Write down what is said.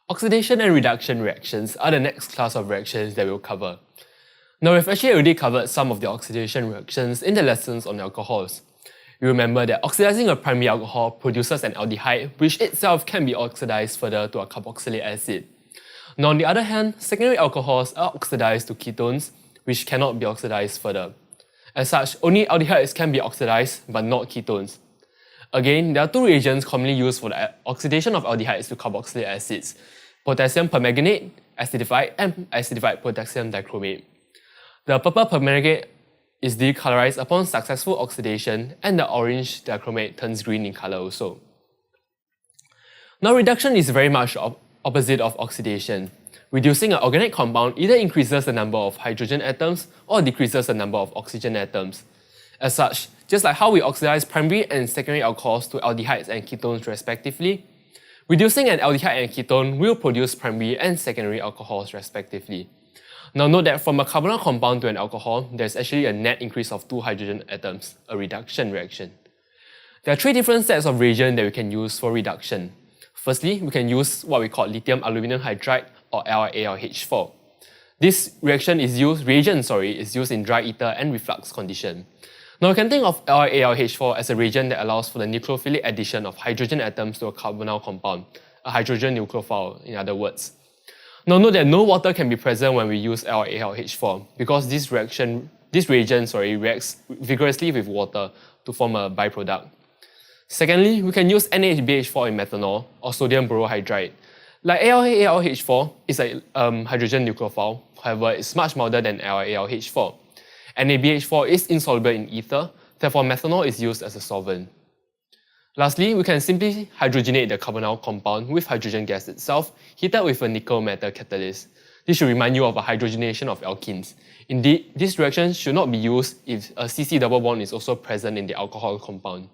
Oxidation and reduction reactions are the next class of reactions that we'll cover. Now, we've actually already covered some of the oxidation reactions in the lessons on alcohols. You remember that oxidizing a primary alcohol produces an aldehyde, which itself can be oxidized further to a carboxylic acid. Now, on the other hand, secondary alcohols are oxidized to ketones, which cannot be oxidized further. As such, only aldehydes can be oxidized, but not ketones. Again, there are two reagents commonly used for the oxidation of aldehydes to carboxylic acids: potassium permanganate, acidified, and acidified potassium dichromate. The purple permanganate is decolorized upon successful oxidation, and the orange dichromate turns green in color also. Now, reduction is very much opposite of oxidation. Reducing an organic compound either increases the number of hydrogen atoms or decreases the number of oxygen atoms. As such, just like how we oxidize primary and secondary alcohols to aldehydes and ketones respectively, reducing an aldehyde and ketone will produce primary and secondary alcohols respectively. Now note that from a carbonyl compound to an alcohol, there's actually a net increase of 2 hydrogen atoms, a reduction reaction. There are 3 different sets of reagents that we can use for reduction. Firstly, we can use what we call lithium aluminum hydride or LiAlH4. This reaction is used in dry ether and reflux condition. Now, we can think of LiAlH4 as a reagent that allows for the nucleophilic addition of hydrogen atoms to a carbonyl compound, a hydrogen nucleophile, in other words. Now, note that no water can be present when we use LiAlH4 because this reagent reacts vigorously with water to form a byproduct. Secondly, we can use NaBH4 in methanol or sodium borohydride. Like LiAlH4 is a hydrogen nucleophile, however, it's much milder than LiAlH4. NaBH4 is insoluble in ether, therefore methanol is used as a solvent. Lastly, we can simply hydrogenate the carbonyl compound with hydrogen gas itself, heated with a nickel metal catalyst. This should remind you of a hydrogenation of alkenes. Indeed, this reaction should not be used if a CC double bond is also present in the alcohol compound.